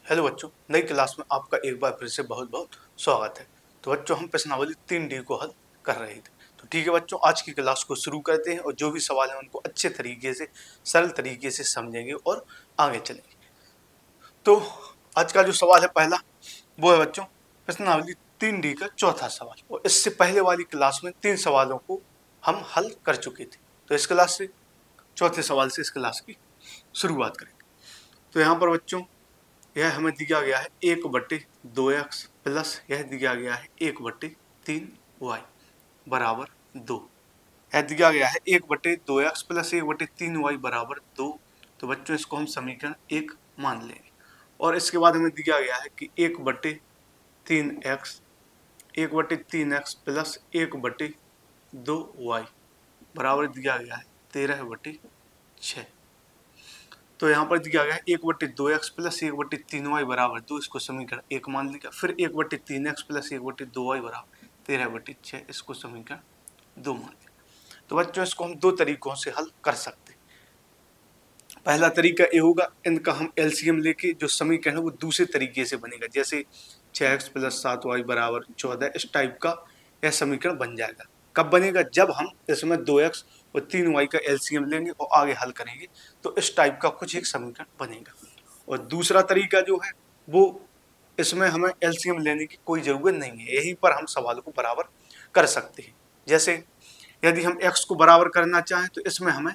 Hello बच्चों, नई class में आपका एक बार फिर से बहुत बहुत स्वागत है। तो बच्चों, हम प्रश्नावली 3D को हल कर रहे थे। तो ठीक है बच्चों, आज की क्लास को शुरू करते हैं और जो भी सवाल है उनको अच्छे तरीके से, सरल तरीके से समझेंगे और आगे चलेंगे। तो आज का जो सवाल है पहला, वो है बच्चों प्रश्नावली 3D का चौथा सवाल। और इससे पहले वाली क्लास में 3 सवालों को हम हल कर चुके थे। तो इस क्लास से चौथे सवाल से इस क्लास की शुरुआत करेंगे। तो यहाँ पर बच्चों यह हमें दिया गया है 1/2x प्लस यह दिया गया है 1/3y बराबर 2। यह दिया गया है 1/2x प्लस 1/3y बराबर 2। तो बच्चों इसको हम समीकरण 1 मान लेंगे। और इसके बाद हमें दिया गया है कि 1/3x 1/3x प्लस 1/2y बराबर दिया गया है 13/6। तो यहाँ पर दिया गया है 1/2x प्लस 1/3y बराबर 2। इसको समीकरण 1 मान लिया। फिर 1/3x प्लस 1/2y बराबर 13/6। इसको समीकरण 2 मान लिया। तो बच्चों इसको हम दो तरीकों से हल कर सकते हैं। पहला तरीका ये होगा, इनका हम एलसीएम लेके जो समीकरण है वो दूसरे तरीके से बनेगा। जैसे 6x प्लस 7y बराबर 14, इस टाइप का यह समीकरण बन जाएगा। कब बनेगा? जब हम इसमें 2x और 3y का एलसीएम लेंगे और आगे हल करेंगे तो इस टाइप का कुछ एक समीकरण बनेगा। और दूसरा तरीका जो है वो, इसमें हमें एलसीएम लेने की कोई जरूरत नहीं है, यहीं पर हम सवाल को बराबर कर सकते हैं। जैसे यदि हम x को बराबर करना चाहें तो इसमें हमें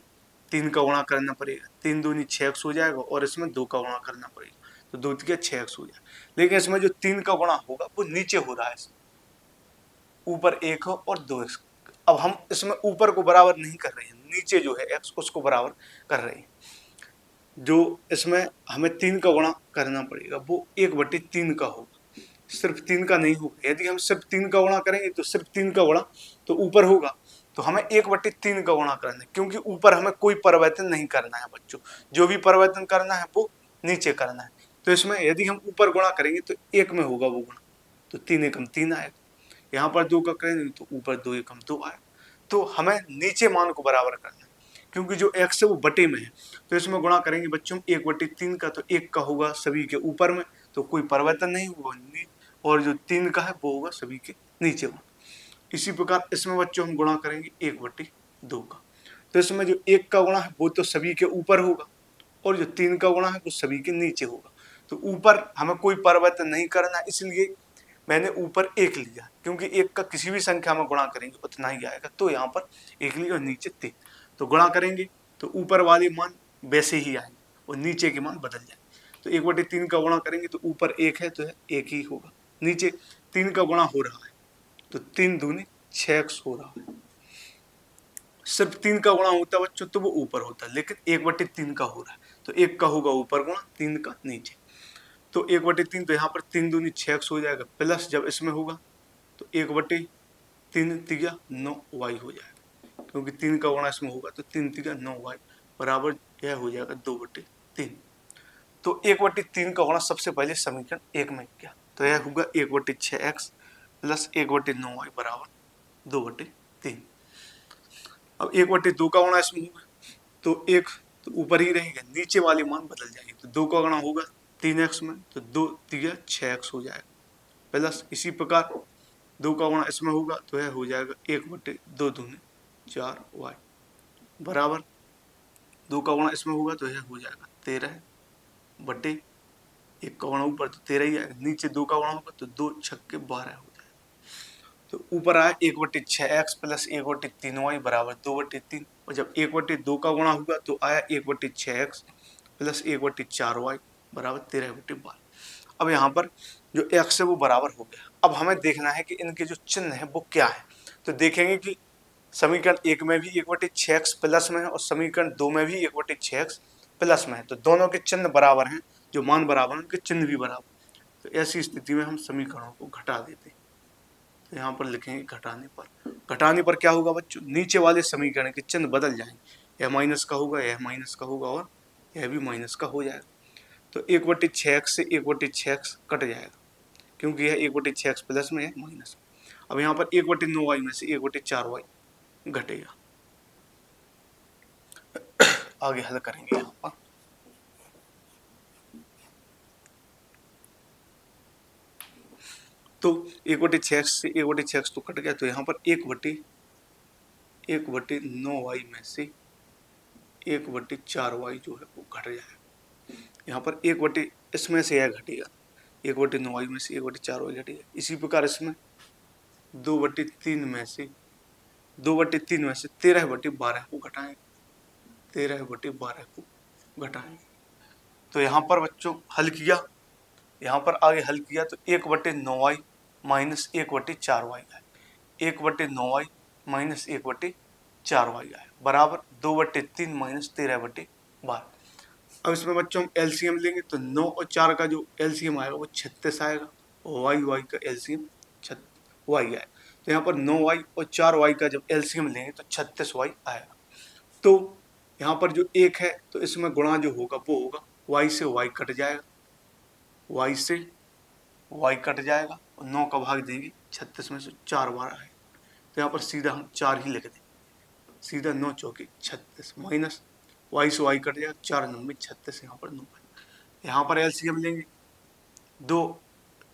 3 का गुणा करना पड़ेगा। 3 दूनी 6x हो जाएगा और इसमें 2 का गुणा करना पड़ेगा, तो 2 तिया 6x हो जाएगा। लेकिन इसमें जो 3 का गुणा होगा वो नीचे हो रहा है, ऊपर 1 हो और 2x। अब हम इसमें ऊपर को बराबर नहीं कर रहे हैं, नीचे जो है x उसको बराबर कर रहे हैं। जो इसमें हमें 3 का गुणा करना पड़ेगा वो 1/3 का होगा, सिर्फ 3 का नहीं होगा। यदि हम सिर्फ 3 का गुणा करेंगे तो सिर्फ 3 का गुणा तो ऊपर होगा, तो हमें 1/3 का गुणा करना है, क्योंकि ऊपर हमें कोई परिवर्तन नहीं करना है बच्चों। जो भी परिवर्तन करना है वो नीचे करना है। तो इसमें यदि हम ऊपर गुणा करेंगे तो 1 में होगा वो गुणा, तो 3 एकम 3 आएगा। यहाँ पर 2 का करेंगे तो ऊपर 2 एकम 2 आएगा। तो हमें नीचे मान को बराबर करना है, क्योंकि जो x है वो बटे में है। तो इसमें गुणा करेंगे बच्चों 1/3 का, तो 1 का होगा सभी के ऊपर में, तो कोई परिवर्तन नहीं होगा, और जो 3 का है वो होगा सभी के नीचे में। इसी प्रकार इसमें बच्चों हम गुणा करेंगे 1/2 का, तो इसमें जो 1 का गुणा है वो तो सभी के ऊपर होगा, और जो 3 का गुणा है वो सभी के नीचे होगा। तो ऊपर हमें कोई परिवर्तन नहीं करना, इसलिए मैंने ऊपर 1 लिया, क्योंकि 1 का किसी भी संख्या में गुणा करेंगे उतना ही आएगा। तो यहाँ पर 1 लिया और नीचे 3, तो गुणा करेंगे तो ऊपर वाले मान वैसे ही आएंगे और नीचे के मान बदल जाएंगे। तो 1/3 का गुणा करेंगे तो ऊपर 1 है तो 1 ही होगा, नीचे 3 का गुणा हो रहा है तो 3 दूनी 6x हो रहा है। सिर्फ 3 का गुणा होता बच्चों तो वो ऊपर होता, लेकिन 1/3 का हो रहा है तो 1 का होगा ऊपर गुणा, 3 का नीचे। तो 1/3, तो यहाँ पर 3 दूनी 6x हो जाएगा, प्लस जब इसमें होगा तो 1/3 तिया 9y हो जाएगा, क्योंकि 3 का गुणा इसमें होगा तो 3 तिया 9y बराबर यह हो जाएगा 2/3। तो 1/3 का गुणा सबसे पहले समीकरण 1 में किया, तो यह होगा 1/6x प्लस 1/9y बराबर 2/3। अब 1/2 का गुणा इसमें होगा तो 1 तो ऊपर ही रहेगा, नीचे वाले मान बदल जाएंगे। तो 2 का गुणा होगा 3x में तो 2 तिया 6x हो जाएगा, प्लस इसी प्रकार 2 का गुणा इसमें होगा तो यह हो जाएगा 1/2 दूनी 4y बराबर 2 का गुणा इसमें होगा तो यह हो जाएगा 13/1 का गुणा ऊपर तो 13 ही आएगा, नीचे 2 का गुणा होगा तो 2 छक्के 12 हो जाएगा। तो ऊपर आया 1/6x प्लस 1/3y बराबर 2/3, और जब 1/2 का गुणा होगा तो आया 1/6x प्लस 1/4y बराबर 13/12। अब यहाँ पर जो x है वो बराबर हो गया। अब हमें देखना है कि इनके जो चिन्ह है वो क्या है। तो देखेंगे कि समीकरण 1 में भी 1/6x प्लस में है और समीकरण 2 में भी 1/6x प्लस में है, तो दोनों के चिन्ह बराबर हैं, जो मान बराबर हैं उनके चिन्ह भी बराबर। तो ऐसी स्थिति में हम समीकरणों को घटा देते हैं। तो यहाँ पर लिखेंगे घटाने पर क्या होगा बच्चों, नीचे वाले समीकरण के चिन्ह बदल जाएंगे, यह माइनस का होगा, यह माइनस का होगा और यह भी माइनस का हो जाएगा। तो 1/6x से 1/6x कट जाएगा, क्योंकि यह 1/6x प्लस में है माइनस। अब यहाँ पर 1/9y में से 1/4y घटेगा। आगे हल करेंगे यहाँ पर। तो 1/6x से 1/6x तो कट गया, तो यहाँ पर 1/9y में से 1/4y जो है वो घट जाएगा। यहाँ पर इसमें से यह घटेगा, 1/9y में से 1/4y घटेगा। इसी प्रकार इसमें 2/3 में से 13/12 को घटाएंगे, 13/12 को घटाएंगे। तो यहाँ पर बच्चों हल किया, यहाँ पर आगे हल किया तो 1/9y माइनस 1/4y आए, 1/9y माइनस 1/4y आए बराबर 2/3 माइनस 13/12। अब इसमें बच्चों हम एलसीएम लेंगे तो 9 और 4 का जो एलसीएम आएगा वो 36 आएगा, और y का एलसीएम y आएगा। तो यहाँ पर 9y और 4y का जब एलसीएम लेंगे तो 36y आएगा। तो यहाँ पर जो 1 है तो इसमें गुणा जो होगा वो होगा y से y कट जाएगा, y से y कट जाएगा, और 9 का भाग देंगे 36 में से 4 बार आएगा। तो यहाँ पर सीधा हम 4 ही लिख देंगे, सीधा 9 चौके 36 माइनस y से y कट जाएगा, 4 9 36, यहाँ पर 9। यहाँ पर एलसीएम लेंगे 2,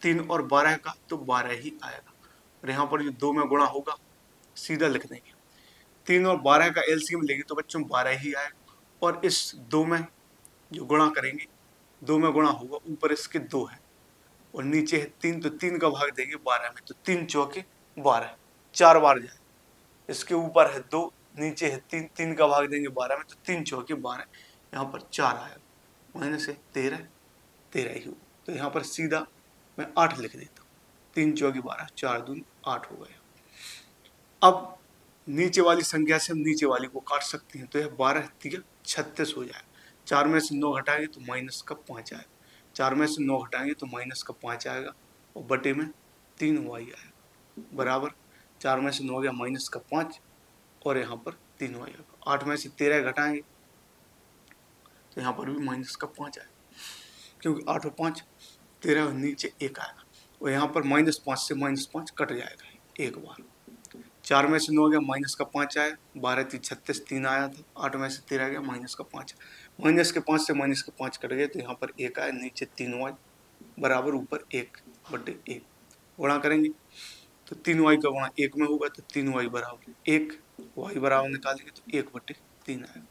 3 और 12 का तो 12 ही आएगा, और यहाँ पर जो 2 में गुणा होगा सीधा लिख देंगे। 3 और 12 का एलसीएम लेंगे तो बच्चों 12 ही आएगा, और इस 2 में जो गुणा करेंगे 2 में गुणा होगा, ऊपर इसके 2 है और नीचे है 3, तो 3 का भाग देंगे 12 में, तो 3 चौके 12, 4 बार जाए। इसके ऊपर है 2, नीचे है 3, 3 का भाग देंगे 12 में, तो 3 चौके 12, यहाँ पर 4 आएगा, माइनस है 13 ही होगा। तो यहाँ पर सीधा मैं 8 लिख देता हूँ, 3 चौके 12, 4 दूनी 8 हो गया। अब नीचे वाली संख्या से हम नीचे वाली को काट सकते हैं, तो यह 12 3 36 हो जाएगा। 4 में से 9 घटाएंगे तो माइनस का 5 आएगा, 4 में से 9 घटाएंगे तो माइनस का 5 आएगा, और बटे में 3y आएगा बराबर 4 में से 9 गया माइनस का 5, और यहाँ पर 3y आएगा। 8 में से 13 घटाएंगे तो यहाँ पर भी माइनस का 5 आएगा, क्योंकि 8 और 5 13, नीचे 1 आएगा, और यहाँ पर -5 से -5 कट जाएगा एक बार। 4 में से 9 गया माइनस का 5 आया, 12 3 36, 3 आया था, 8 में से 13 गया माइनस का 5, माइनस के 5 से माइनस के 5 कट गए, तो यहाँ पर 1 आया, नीचे 3y बराबर ऊपर 1/1 गुणा करेंगे तो 3y का गुणा 1 में होगा, तो 3y बराबर 1, y बराबर निकालेंगे तो 1/3 आएगा।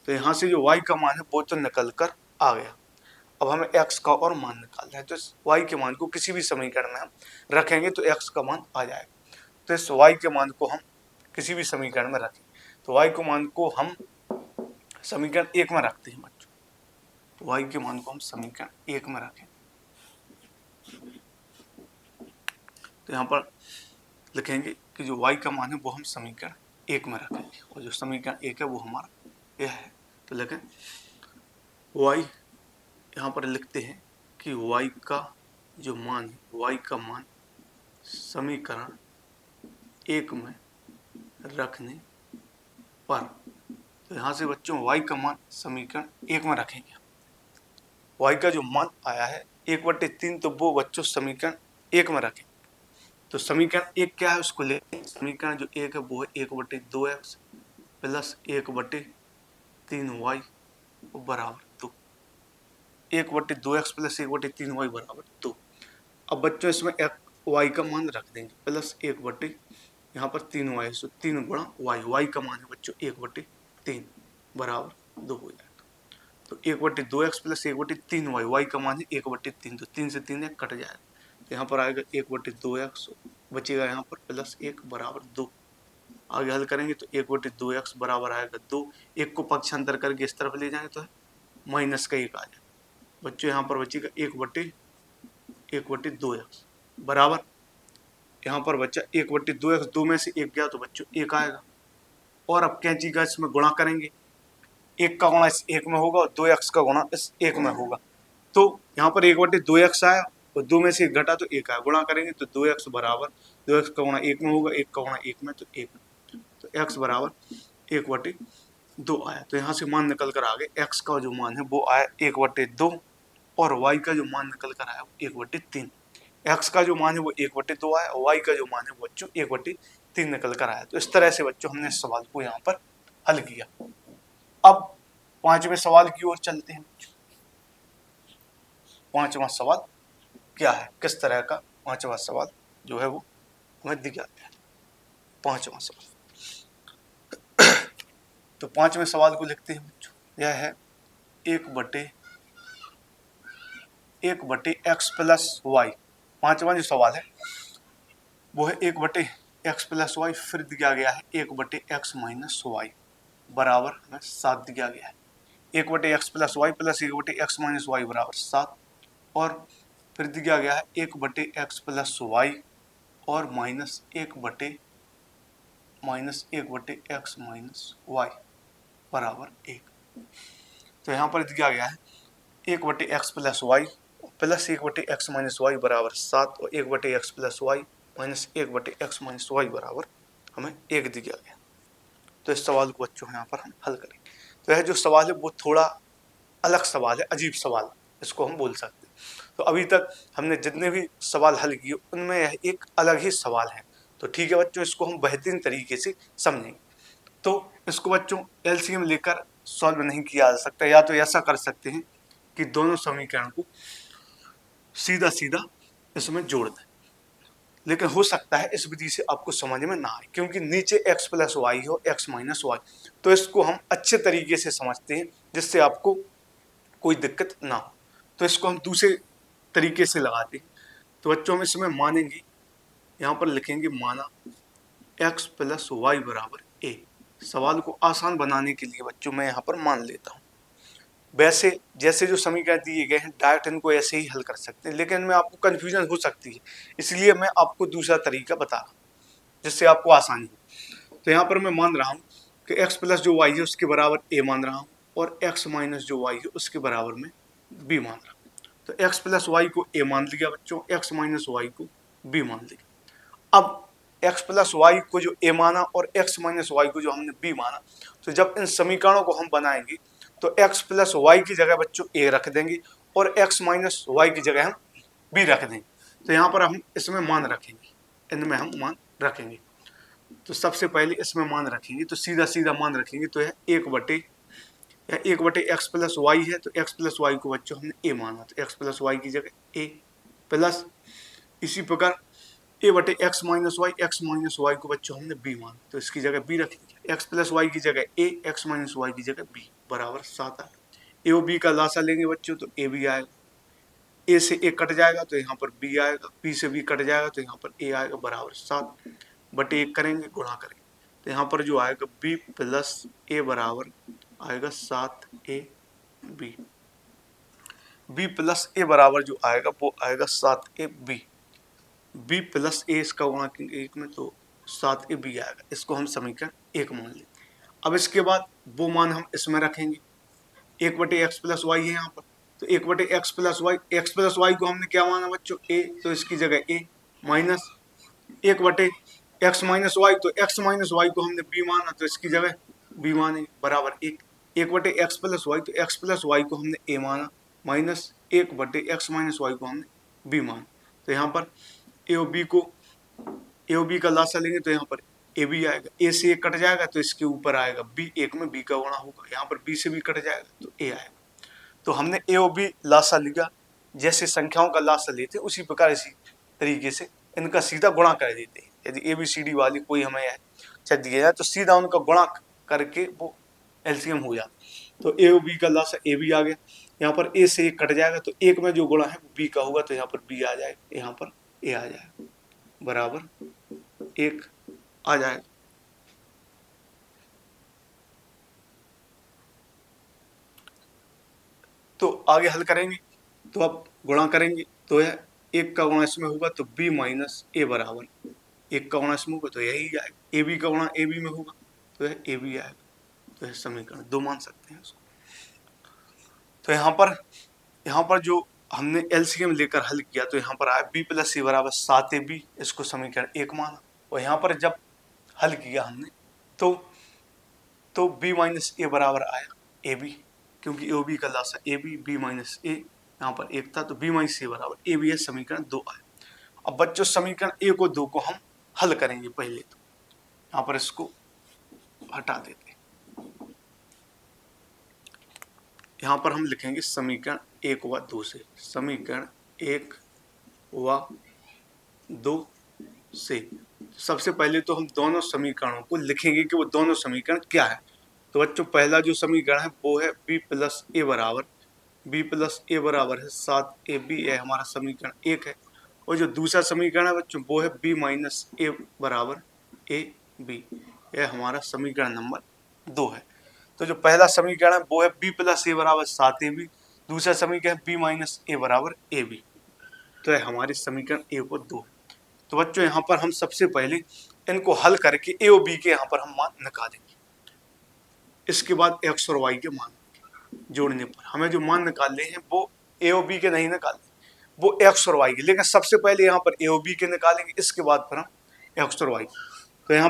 तो यहाँ से जो y का मान है वो तो निकल कर आ गया। अब हमें x का और मान निकालना है, तो इस y के मान को किसी भी समीकरण में हम रखेंगे तो x का मान आ जाएगा। तो इस y के मान को हम किसी भी समीकरण में रखें, तो y के मान को हम समीकरण 1 में रखते हैं बच्चों, तो y के मान को हम समीकरण 1 में रखें, तो यहाँ पर लिखेंगे कि जो y का मान है वो हम समीकरण 1 में रखेंगे, और जो समीकरण 1 है वो हमारा यह है। तो लिखें y, यहाँ पर लिखते हैं कि y का जो मान है, y का मान समीकरण 1 में रखने पर, तो यहाँ से बच्चों y का मान समीकरण 1 में रखेंगे। y का जो मान आया है 1/3, तो वो बच्चों समीकरण 1 में रखें। तो समीकरण 1 क्या है उसको ले, समीकरण जो 1 है वो है 1/2x प्लस 1/3y बराबर 2, 1/2x प्लस 1/3y बराबर 2। अब बच्चों इसमें y का मान रख देंगे प्लस 1/, यहाँ पर 3y, सो 3 गुणा y का मान है बच्चों 1/3 बराबर 2 हो जाएगा। तो 1/2x प्लस 1/3y, y का मान है 1/3, तो 3 से 3 कट जाएगा, तो यहाँ पर आएगा 1/2x, बचेगा यहाँ पर प्लस 1 बराबर 2। आगे हल करेंगे तो 1/2x बराबर आएगा 2, 1 को पक्षांतर करके इस तरफ ले जाएंगे तो माइनस का 1 आ जाएगा बच्चों, यहाँ पर बचेगा 1/2x बराबर, यहाँ पर बच्चा 1/2x, 2 में से 1 गया तो बच्चों 1 आएगा, और अब कैंची का इसमें गुणा करेंगे, 1 का गुणा इस 1 में होगा और 2x का गुणा इस 1 में होगा, तो यहाँ पर 1/2x आया और 2 में से 1 घटा तो 1 आया, गुणा करेंगे तो 2x बराबर 2x का गुणा 1 में होगा, 1 का गुणा 1 में तो 1, तो x बराबर 1/2 आया। तो यहाँ से मान निकल कर आ गए, x का जो मान है वो आया 1/2, और y का जो मान निकल कर आया 1/3। x का जो मान है वो 1/2 आया, और y का जो मान है वो बच्चों 1/3 निकल कर आया। तो इस तरह से बच्चों हमने इस सवाल को यहाँ पर हल किया। अब 5वें सवाल की ओर चलते हैं। 5वां सवाल क्या है, किस तरह का 5वां सवाल जो है वो हमें दिया गया है। पांचवा सवाल, तो पांचवें सवाल को लिखते हैं बच्चों। यह है एक बटे एक्स प्लस वाई। पांचवा जो सवाल है वो है एक बटे एक्स प्लस वाई, फिर दिया गया है एक बटे एक्स माइनस वाई बराबर हमें 7 दिया गया है। एक बटे एक्स प्लस वाई प्लस एक बटे एक्स माइनस वाई बराबर 7, और फिर दिया गया है एक बटे एक्स प्लस वाई और माइनस एक बटे एक्स माइनस वाई बराबर 1। तो यहाँ पर दिया गया है एक बटे एक्स प्लस वाई प्लस एक बटे एक्स माइनस वाई बराबर 7 और एक बटे एक्स प्लस वाई माइनस एक बटे एक्स माइनस वाई बराबर हमें 1 दिया गया। तो इस सवाल को बच्चों यहाँ पर हम हल करेंगे। तो यह जो सवाल है वो थोड़ा अलग सवाल है, अजीब सवाल इसको हम बोल सकते हैं। तो अभी तक हमने जितने भी सवाल हल किए उनमें यह एक अलग ही सवाल है। तो ठीक है बच्चों, इसको हम बेहतरीन तरीके से समझेंगे। तो इसको बच्चों एलसीएम लेकर सॉल्व नहीं किया जा सकता, या तो ऐसा कर सकते हैं कि दोनों समीकरण को सीधा सीधा इसमें जोड़ दें, लेकिन हो सकता है इस विधि से आपको समझ में ना आए, क्योंकि नीचे x प्लस वाई हो x माइनस वाई। तो इसको हम अच्छे तरीके से समझते हैं जिससे आपको कोई दिक्कत ना हो। तो इसको हम दूसरे तरीके से लगाते हैं। तो बच्चों हम इसमें मानेंगे, यहाँ पर लिखेंगे माना x प्लस वाई बराबर a। सवाल को आसान बनाने के लिए बच्चों मैं यहाँ पर मान लेता हूँ। वैसे जैसे जो समीकरण दिए गए हैं डायरेक्ट इनको ऐसे ही हल कर सकते हैं, लेकिन इनमें आपको कंफ्यूजन हो सकती है, इसलिए मैं आपको दूसरा तरीका बता रहा हूँ जिससे आपको आसानी हो। तो यहाँ पर मैं मान रहा हूँ कि x प्लस जो y है उसके बराबर a मान रहा हूँ और x माइनस जो y है उसके बराबर में b मान रहा हूँ। तो x प्लस वाई को a मान लिया बच्चों, x माइनस वाई को b मान लिया। अब x प्लस वाई को जो a माना और x माइनस वाई को जो हमने b माना, तो जब इन समीकरणों को हम बनाएंगे तो x प्लस वाई की जगह बच्चों a रख देंगे और x माइनस वाई की जगह हम b रख देंगे। तो यहाँ पर हम इसमें मान रखेंगे, इनमें हम मान रखेंगे। तो सबसे पहले इसमें मान रखेंगे, तो सीधा सीधा मान रखेंगे तो यह एक बटे एक्स प्लस वाई है। तो एक्स प्लस वाई को बच्चों हमने ए माना, तो एक्स प्लस वाई की जगह ए प्लस इसी प्रकार ए बटे एक्स माइनस वाई को बच्चों हमने बी माना, तो इसकी जगह बी रखेंगे। एक्स प्लस वाई की जगह ए, एक्स माइनस वाई की जगह बी बराबर 7 आएगा। ए और बी का लासा लेंगे बच्चों तो ए बी आएगा, ए से ए कट जाएगा तो यहाँ पर बी आएगा, बी से बी कट जाएगा तो यहाँ पर ए आएगा बराबर 7 बटे 1 करेंगे, गुणा करेंगे तो यहाँ पर जो आएगा बी प्लस ए बराबर आएगा 7 ए बी। बी प्लस ए बराबर जो आएगा वो आएगा 7 ए बी। बी प्लस ए इसका गुणा एक में तो 7 ए बी आएगा। इसको हम समीकरण 1 मान लेते। अब इसके बाद वो मान हम इसमें रखेंगे, एक बटे एक्स प्लस वाई है यहाँ पर, तो एक बटे एक्स प्लस वाई को हमने क्या माना बच्चों ए, तो इसकी जगह ए माइनस एक बटे एक्स माइनस वाई, तो एक्स माइनस वाई को हमने बी माना तो इसकी जगह बी माने बराबर 1। एक बटे एक्स प्लस वाई, तो एक्स प्लस वाई को हमने ए माना माइनस एक बटे एक्स माइनस वाई को हमने बी माना। तो यहाँ पर ए और बी का लासा लेंगे तो यहाँ पर ए बी आएगा, ए से एक कट जाएगा तो इसके ऊपर आएगा बी, एक में बी का गुणा होगा, यहाँ पर बी से भी कट जाएगा तो ए आएगा। तो हमने ए और बी लासा लिया, जैसे संख्याओं का लासा लेते उसी प्रकार इसी तरीके से इनका सीधा गुणा कर देते हैं। यदि ए बी सी डी वाली कोई हमें दिया जाए तो सीधा उनका गुणा करके वो एलसीएम हो जाता। तो ए और बी का लासा ए बी आ गया, यहाँ पर ए से एक कट जाएगा तो एक में जो गुणा है वो बी का होगा, तो यहाँ पर बी आ जाएगा, यहाँ पर ए आ जाएगा बराबर 1 आ जाएगा। तो आगे हल करेंगे तो अब गुणा करेंगे तो यह 1 का गुणा इसमें होगा तो b माइनस ए बराबर 1 का गुणा इसमें होगा तो यही आएगा, ए बी का गुणा ए बी में होगा तो यह ए बी आएगा। तो यह समीकरण 2 मान सकते हैं इसको। तो यहाँ पर जो हमने एलसीएम लेकर हल किया तो यहाँ पर आया b प्लस ए बराबर 7 ए बी, इसको समीकरण 1 माना। और यहाँ पर जब हल किया हमने तो b माइनस ए बराबर आया ए बी, क्योंकि ए बी का लासा A B, B minus A यहाँ पर 1 था तो b माइनस ए बराबर ए बी है, समीकरण 2 आया। अब बच्चों समीकरण 1 और 2 को हम हल करेंगे पहले, तो यहाँ पर इसको हटा देते हैं। यहाँ पर हम लिखेंगे समीकरण 1 व 2 से, समीकरण 1 व 2 से। सबसे पहले तो हम दोनों समीकरणों को लिखेंगे कि वो दोनों समीकरण क्या है। तो बच्चों पहला जो समीकरण है वो है b प्लस ए बराबर है 7ab, यह हमारा समीकरण 1 है। और जो दूसरा समीकरण है बच्चों वो है b माइनस ए बराबर ab, यह हमारा समीकरण नंबर 2 है। तो जो पहला समीकरण है वो है b प्लस ए बराबर 7ab, दूसरा समीकरण b माइनस ए बराबर ab। तो यह हमारे समीकरण 1 और 2 है। तो बच्चों यहाँ पर हम सबसे पहले इनको हल करके ए और बी के यहाँ पर हम मान निकालेंगे। इसके बाद एक्स और वाई के मान जोड़ने पर हमें जो मान निकालने हैं वो ए और बी के नहीं निकालने, वो एक्स और वाई के। लेकिन सबसे पहले यहाँ पर ए और बी के निकालेंगे, इसके बाद फिर हम एक्स और वाई। तो यहाँ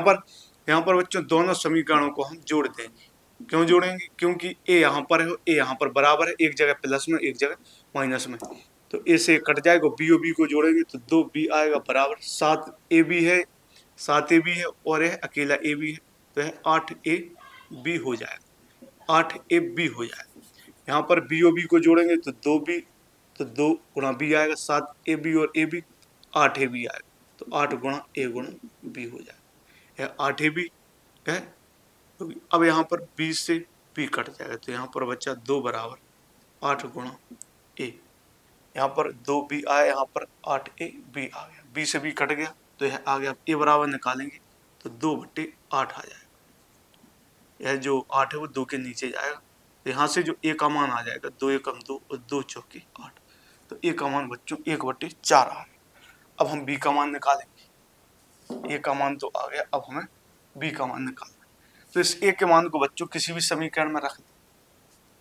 पर बच्चों दोनों समीकरणों को हम जोड़ देंगे। क्यों जोड़ेंगे? क्योंकि ए यहाँ पर है, ए यहाँ पर बराबर है, एक जगह प्लस में एक जगह माइनस में। तो ए से कट जाएगा, बी और बी को जोड़ेंगे तो 2b आएगा बराबर 7ab है, 7ab है और यह अकेला ए बी है, तो यह 8ab हो जाएगा, 8ab हो जाएगा। यहाँ पर बी और बी को जोड़ेंगे तो 2b, तो 2 गुणा बी आएगा, 7ab और ab 8ab आएगा, तो 8 गुणा a गुणा b हो जाएगा, यह 8ab है। अब यहाँ पर b से b कट जाएगा, तो यहाँ पर बच्चा 2 बराबर 8 गुणा a, यहाँ पर 2b आया, यहाँ पर 8ab आ गया, b से b कट गया तो यह आ गया। a बराबर निकालेंगे तो 2/8 आ जाएगा, यह जो 8 है वो 2 के नीचे जाएगा, तो यहाँ से जो a का मान आ जाएगा 2 एकम 2 और 2 चौके 8, तो a का मान बच्चों 1/4 आ गया। अब हम b का मान निकालेंगे, a का मान तो आ गया, अब हमें b का मान निकालना है। तो इस a के मान को बच्चों किसी भी समीकरण में रख दें,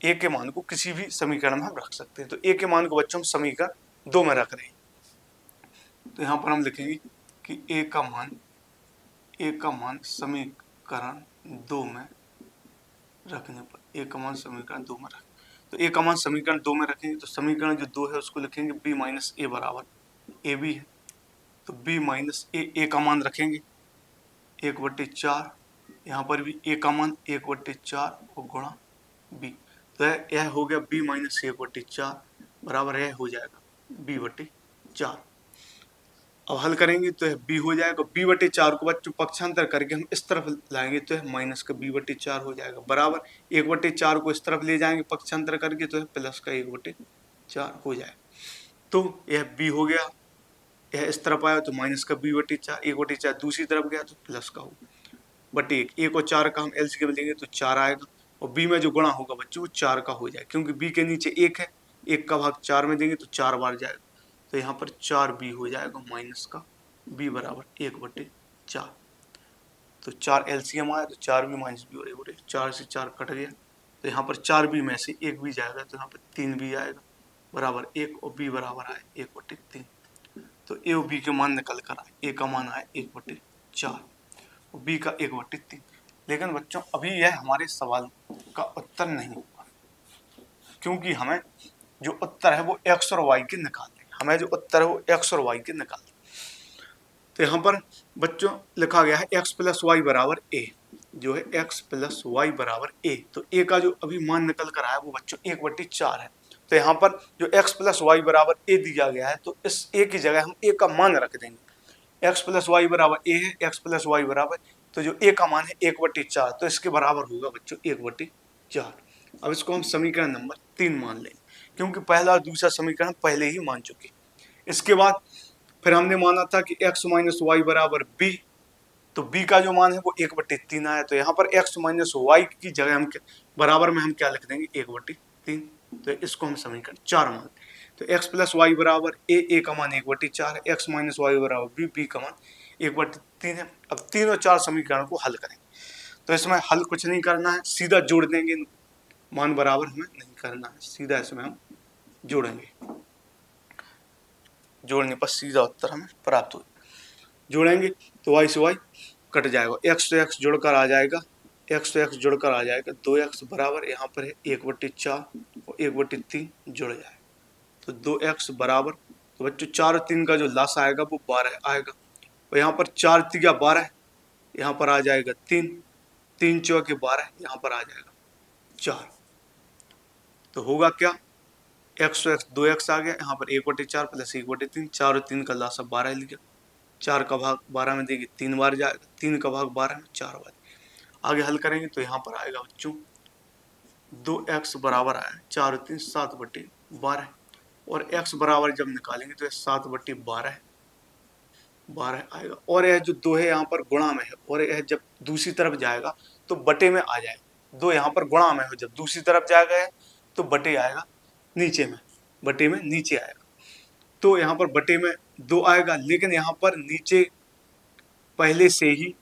a के मान को किसी भी समीकरण में हम रख सकते हैं। तो a के मान को बच्चों हम समीकरण 2 में रख रहे हैं, तो यहाँ पर हम लिखेंगे कि a का मान समीकरण 2 में रखने पर, a का मान समीकरण 2 में रख, तो a का मान समीकरण 2 में रखेंगे तो समीकरण जो 2 है उसको लिखेंगे b माइनस ए बराबर ab है, तो b माइनस ए का मान रखेंगे 1/4, यहाँ पर भी a का मान 1/4 और गुणा b, तो यह हो गया b माइनस 1/4 बराबर यह हो जाएगा b/4। अब हल करेंगे तो यह b हो जाएगा, b/4 को बच्चों पक्षांतर करके हम इस तरफ लाएंगे तो यह माइनस का b/4 हो जाएगा, बराबर 1/4 को इस तरफ ले जाएंगे पक्षांतर करके तो यह प्लस का 1/4 हो जाएगा। तो यह b हो गया, यह इस तरफ आया तो माइनस का b/4, 1/4 दूसरी तरफ गया तो प्लस का होगा बटे 1, 1 और 4 का हम एलसीएम लेंगे तो 4 आएगा, और b में जो गुणा होगा बच्चों वो 4 का हो जाएगा, क्योंकि b के नीचे 1 है, 1 का भाग 4 में देंगे तो 4 बार जाएगा, तो यहाँ पर 4b हो जाएगा माइनस का b बराबर 1/4। तो 4 एलसीएम आया तो 4b माइनस b और 1/4 से 4 कट गया, तो यहाँ पर 4b में से 1b जाएगा, तो यहाँ पर 3b आएगा बराबर 1 और b बराबर आए 1/3। तो ए और बी के मान निकल कर आए, ए का मान आया 1/4 और बी का 1/3। लेकिन बच्चों अभी यह हमारे सवाल का उत्तर नहीं होगा, क्योंकि हमें जो उत्तर है वो एक्स और वाई के निकालने, हमें जो उत्तर है वो एक्स और वाई के निकालने। तो यहाँ पर बच्चों लिखा गया है एक्स प्लस वाई बराबर ए, जो है एक्स प्लस वाई बराबर ए, तो ए का जो अभी मान निकल कर आया वो बच्चों 1/4 है। तो यहाँ पर जो x प्लस वाई बराबर ए दिया गया है तो इस a की जगह हम a का मान रख देंगे, x प्लस वाई बराबर ए है, x प्लस वाई बराबर, तो जो a का मान है 1/4, तो इसके बराबर होगा बच्चों 1/4। अब इसको हम समीकरण नंबर 3 मान लेंगे, क्योंकि पहला और दूसरा समीकरण पहले ही मान चुके। इसके बाद फिर हमने माना था कि x माइनस वाई बराबर b, तो b का जो मान है वो 1/3 आया, तो यहाँ पर x माइनस वाई की जगह हम बराबर में हम क्या लिख देंगे 1/3, तो इसको हम समीकरण 4 मान, तो x प्लस वाई बराबर ए का मान 1/4 है, x माइनस वाई बराबर b का मान 1/3 है। अब 3 और 4 समीकरण को हल करेंगे, तो इसमें हल कुछ नहीं करना है, सीधा जोड़ देंगे, मान बराबर हमें नहीं करना है, सीधा इसमें हम जोड़ेंगे, जोड़ने पर सीधा उत्तर हमें प्राप्त हो, जोड़ेंगे तो y से y कट जाएगा, x से x जोड़कर आ जाएगा, x से x जोड़कर आ जाएगा 2x बराबर यहाँ पर है 1/4 और 1/3 जुड़ जाएगा, तो 2x बराबर, तो बच्चों 4 और 3 का जो लास आएगा वो 12 आएगा, और यहाँ पर 4 3 12, यहाँ पर आ जाएगा 3, 3 चौके 12, यहाँ पर आ जाएगा 4, तो होगा क्या x तो x 2x आ गया, यहाँ पर 1/4 प्लस 1/3, 4 और 3 का लासा 12 लिखा, 4 का भाग 12 में देंगे 3 बार जाएगा, 3 का भाग 12 में 4 बार। आगे हल करेंगे तो यहाँ पर आएगा बच्चों 2x बराबर आया 4 और 3 7/12 और x बराबर जब निकालेंगे तो 7/12 आएगा और यह जो 2 है यहाँ पर गुणा में है और यह जब दूसरी तरफ जाएगा तो बटे में आ जाएगा। 2 यहाँ पर गुणा में है, जब दूसरी तरफ जाएगा तो बटे आएगा नीचे में, बटे में नीचे आएगा। तो यहाँ पर बटे में 2 आएगा, लेकिन यहाँ पर नीचे पहले से ही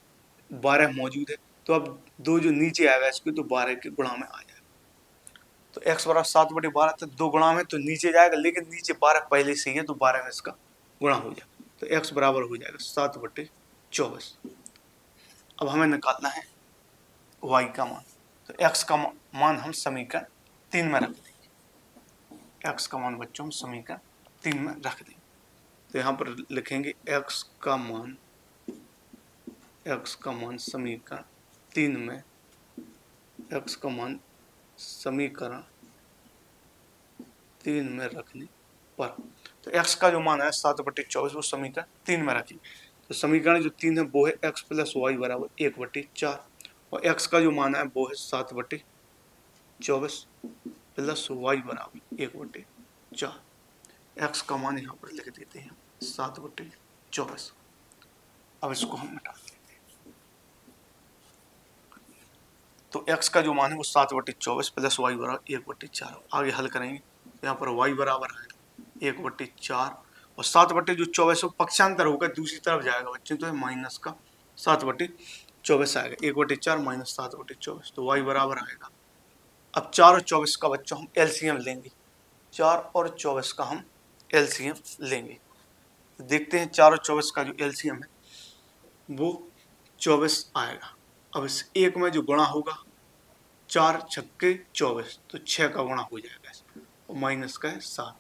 12 मौजूद है, तो अब 2 जो नीचे आएगा इसके तो 12 के गुणा में आ जाएगा। तो x बराबर 7/12 तो 2 गुणा में तो नीचे जाएगा, लेकिन नीचे 12 पहले से ही है तो 12 में इसका गुणा हो जाएगा, तो x बराबर हो जाएगा 7/24। अब हमें निकालना है y का मान, तो x का मान हम समीकरण 3 में रख देंगे। x का मान बच्चों हम समीकरण 3 में रख देंगे, तो यहाँ पर लिखेंगे x का मान समीकरण 3 में x का मान समीकरण 3 में रखने पर, तो x का जो मान है 7/24 वो समीकरण 3 में रखेंगे। तो समीकरण जो 3 है वो है x प्लस वाई बराबर 1/4 और x का जो मान है वो है 7/24 प्लस वाई बराबर 1/4। x का मान यहाँ पर लिख देते हैं 7/24। अब इसको हम मिटा देते हैं, तो x का जो मान है वो 7/24 प्लस वाई बराबर 1/4। आगे हल करेंगे, यहाँ पर y बराबर आएगा 1/4 और 7/24 पक्षांतर होकर दूसरी तरफ जाएगा बच्चों, तो माइनस का 7/24 आएगा, 1/4 माइनस 7/24, तो y बराबर आएगा। अब 4 और 24 का बच्चों हम एलसीएम लेंगे, 4 और 24 का हम एलसीएम लेंगे। देखते हैं 4 और 24 का जो एलसीएम है वो 24 आएगा। अब इस एक में जो गुणा होगा 4 छक्के 24 तो 6 का गुणा हो जाएगा और माइनस का है 7,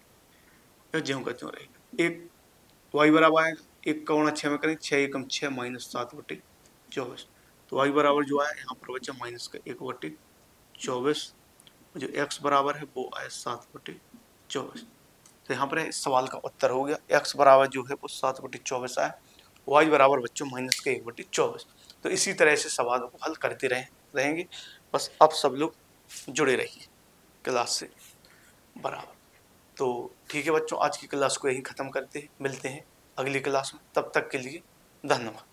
ज्यों का त्यों रहेगा। एक y बराबर आएगा, 1 का गुणा 6 में करें 6 एकम 6 माइनस 7/24, तो y बराबर जो आया यहाँ पर बचा माइनस का 1/24, जो x बराबर है वो आया 7/24। तो यहाँ पर इस सवाल का उत्तर हो गया, x बराबर जो है वो 7/24 आया, y बराबर बच्चों माइनस का 1/24। तो इसी तरह से सवालों को हल करते रहेंगे। बस अब सब लोग जुड़े रहिए क्लास से बराबर। तो ठीक है बच्चों, आज की क्लास को यहीं ख़त्म करते हैं, मिलते हैं अगली क्लास में, तब तक के लिए धन्यवाद।